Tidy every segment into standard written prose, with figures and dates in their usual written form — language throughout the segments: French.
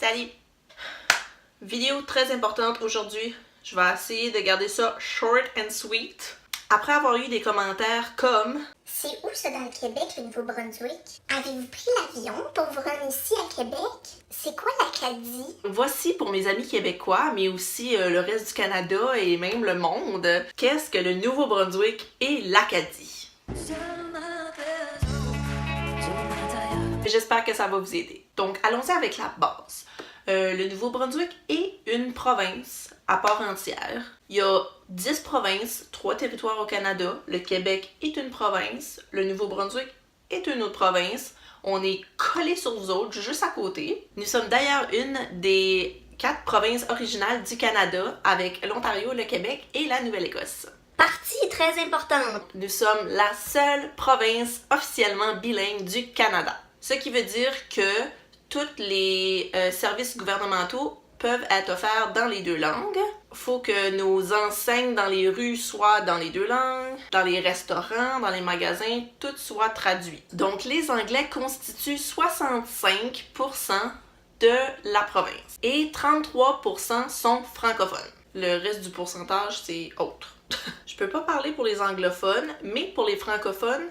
Nathalie. Vidéo très importante aujourd'hui. Je vais essayer de garder ça short and sweet. Après avoir eu des commentaires comme « C'est où ça dans le Québec, le Nouveau-Brunswick? Avez-vous pris l'avion pour vous rendre ici à Québec? C'est quoi l'Acadie? » Voici pour mes amis québécois, mais aussi le reste du Canada et même le monde, qu'est-ce que le Nouveau-Brunswick et l'Acadie? J'espère que ça va vous aider. Donc, allons-y avec la base. Le Nouveau-Brunswick est une province à part entière. Il y a 10 provinces, 3 territoires au Canada. Le Québec est une province. Le Nouveau-Brunswick est une autre province. On est collés sur vous autres, juste à côté. Nous sommes d'ailleurs une des 4 provinces originales du Canada avec l'Ontario, le Québec et la Nouvelle-Écosse. Partie très importante. Nous sommes la seule province officiellement bilingue du Canada. Ce qui veut dire que tous les services gouvernementaux peuvent être offerts dans les 2 langues. Il faut que nos enseignes dans les rues soient dans les 2 langues, dans les restaurants, dans les magasins, tout soit traduit. Donc les Anglais constituent 65% de la province et 33% sont francophones. Le reste du pourcentage, c'est autre. Je peux pas parler pour les anglophones, mais pour les francophones,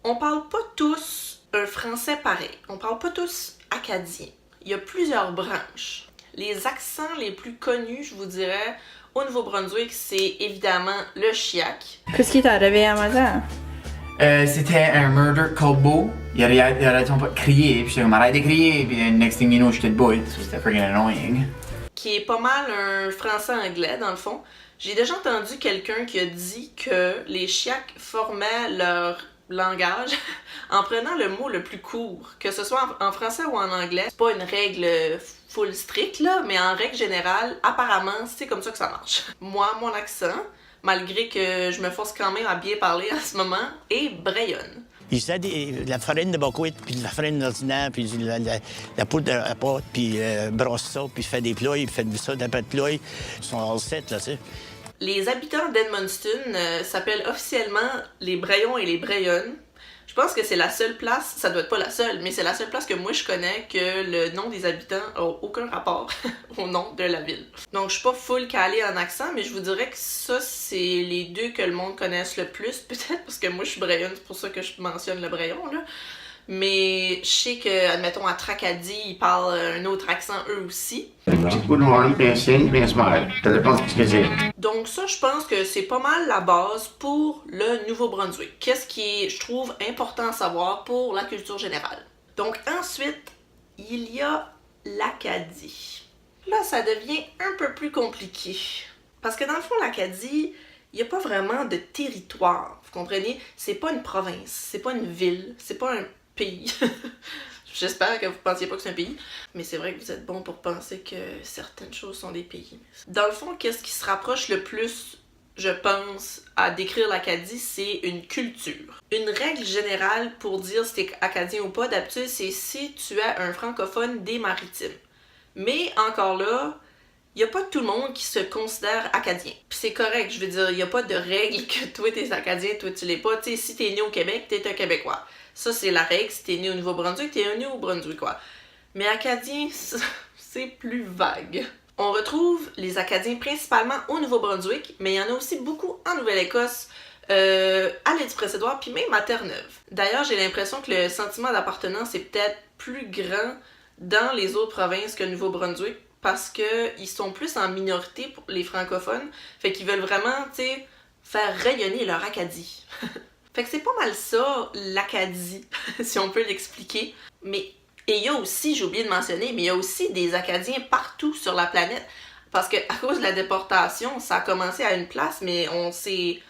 on parle pas tous un français pareil. On parle pas tous acadien. Il y a plusieurs branches. Les accents les plus connus, je vous dirais, au Nouveau-Brunswick, c'est évidemment le chiac. Qu'est-ce qui t'est arrivé à matin? C'était un murder combo. Il arrêtait pas de crier, puis j'étais comme arrête de crier, puis next thing you know, j'étais debout, so c'était freaking annoying. Qui est pas mal un français-anglais, dans le fond. J'ai déjà entendu quelqu'un qui a dit que les chiacs formaient leur langage en prenant le mot le plus court, que ce soit en français ou en anglais. C'est pas une règle full stricte, là, mais en règle générale, apparemment, c'est comme ça que ça marche. Moi, mon accent, malgré que je me force quand même à bien parler en ce moment, est brayonne. Il faisait la farine de buckwheat, puis de la farine ordinaire, puis la poudre à pâte, puis brosse ça, puis fait des ploys, puis fait ça, des pâtes de ploys. Ils sont all set, là, tu sais. Les habitants d'Edmundston s'appellent officiellement les Brayons et les Brayonnes. Je pense que c'est la seule place, ça doit être pas la seule, mais c'est la seule place que moi je connais que le nom des habitants a aucun rapport au nom de la ville. Donc je suis pas full calée en accent, mais je vous dirais que ça c'est les 2 que le monde connaisse le plus, peut-être parce que moi je suis Brayonne, c'est pour ça que je mentionne le Brayon là. Mais je sais que, admettons, à Tracadie, ils parlent un autre accent eux aussi. Donc ça, je pense que c'est pas mal la base pour le Nouveau-Brunswick. Qu'est-ce qui est, je trouve, important à savoir pour la culture générale. Donc ensuite, il y a l'Acadie. Là, ça devient un peu plus compliqué. Parce que dans le fond, l'Acadie, il n'y a pas vraiment de territoire. Vous comprenez? C'est pas une province, c'est pas une ville, c'est pas un pays. J'espère que vous ne pensiez pas que c'est un pays, mais c'est vrai que vous êtes bon pour penser que certaines choses sont des pays. Dans le fond, qu'est-ce qui se rapproche le plus, je pense, à décrire l'Acadie, c'est une culture. Une règle générale pour dire si t'es acadien ou pas, d'habitude, c'est si tu es un francophone des Maritimes. Mais encore là, il n'y a pas tout le monde qui se considère acadien. Puis c'est correct, je veux dire, il n'y a pas de règle que toi t'es acadien, toi tu l'es pas. Tu sais, si t'es né au Québec, t'es un Québécois. Ça, c'est la règle. Si t'es né au Nouveau-Brunswick, t'es un Nouveau-Brunswickois. Mais acadien, c'est plus vague. On retrouve les Acadiens principalement au Nouveau-Brunswick, mais il y en a aussi beaucoup en Nouvelle-Écosse, à l'île du Prince-Édouard, puis même à Terre-Neuve. D'ailleurs, j'ai l'impression que le sentiment d'appartenance est peut-être plus grand dans les autres provinces que le Nouveau-Brunswick, parce qu'ils sont plus en minorité pour les francophones, fait qu'ils veulent vraiment, tu sais, faire rayonner leur Acadie. Fait que c'est pas mal ça, l'Acadie, si on peut l'expliquer. Mais, et il y a aussi, j'ai oublié de mentionner, mais il y a aussi des Acadiens partout sur la planète. Parce que à cause de la déportation, ça a commencé à une place, mais on s'est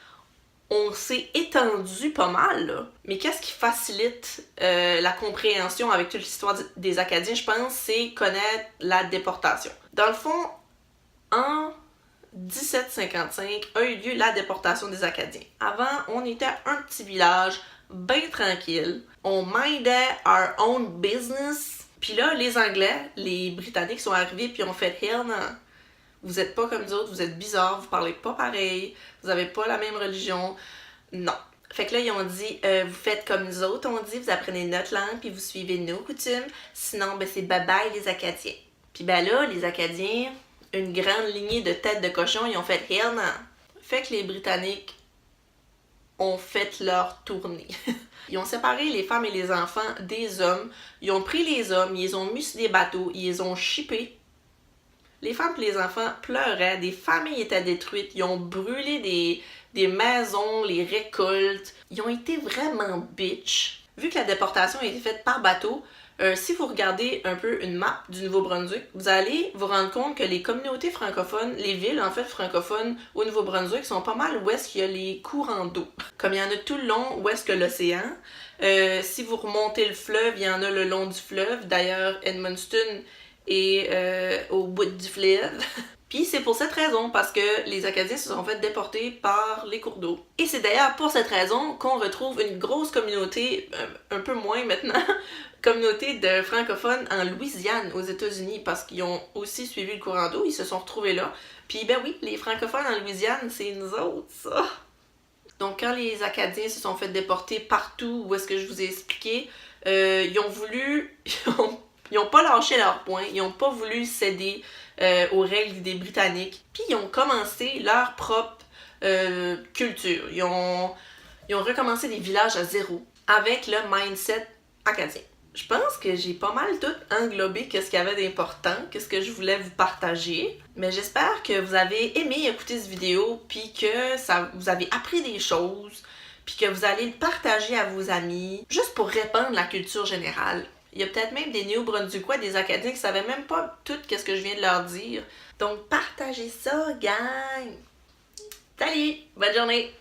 étendu pas mal, là. Mais qu'est-ce qui facilite la compréhension avec toute l'histoire des Acadiens, je pense, c'est connaître la déportation. Dans le fond, en 1755 a eu lieu la déportation des Acadiens. Avant, on était un petit village bien tranquille. On mindait our own business. Puis là, les Anglais, les Britanniques sont arrivés puis ont fait « Hell non! Vous êtes pas comme nous autres, vous êtes bizarres, vous parlez pas pareil, vous avez pas la même religion. » Non. Fait que là, ils ont dit vous faites comme nous autres, on dit, vous apprenez notre langue puis vous suivez nos coutumes. Sinon, ben c'est bye-bye les Acadiens. Puis ben là, les Acadiens, une grande lignée de têtes de cochon, ils ont fait « Hell no! » Fait que les Britanniques ont fait leur tournée. Ils ont séparé les femmes et les enfants des hommes. Ils ont pris les hommes, ils les ont mis sur des bateaux, ils les ont shippés. Les femmes et les enfants pleuraient, des familles étaient détruites, ils ont brûlé des maisons, les récoltes. Ils ont été vraiment bitch. Vu que la déportation a été faite par bateau, si vous regardez un peu une map du Nouveau-Brunswick, vous allez vous rendre compte que les communautés francophones, les villes en fait francophones au Nouveau-Brunswick sont pas mal où est-ce qu'il y a les courants d'eau. Comme il y en a tout le long où est-ce que l'océan. Si vous remontez le fleuve, il y en a le long du fleuve. D'ailleurs, Edmundston est au bout du fleuve. Puis c'est pour cette raison, parce que les Acadiens se sont fait déporter par les cours d'eau. Et c'est d'ailleurs pour cette raison qu'on retrouve une grosse communauté, un peu moins maintenant, communauté de francophones en Louisiane, aux États-Unis, parce qu'ils ont aussi suivi le courant d'eau, ils se sont retrouvés là. Puis ben oui, les francophones en Louisiane, c'est nous autres, ça! Donc quand les Acadiens se sont fait déporter partout, où est-ce que je vous ai expliqué, ils ont voulu... Ils n'ont pas lâché leur point, ils n'ont pas voulu céder aux règles des Britanniques, puis ils ont commencé leur propre culture. Ils ont recommencé des villages à zéro, avec le mindset acadien. Je pense que j'ai pas mal tout englobé qu'est-ce qu'il y avait d'important, qu'est-ce que je voulais vous partager. Mais j'espère que vous avez aimé écouter cette vidéo, puis que vous avez appris des choses, puis que vous allez le partager à vos amis, juste pour répandre la culture générale. Il y a peut-être même des Néo-Brunswickois, des Acadiens qui savaient même pas tout ce que je viens de leur dire. Donc partagez ça, gang! Salut! Bonne journée!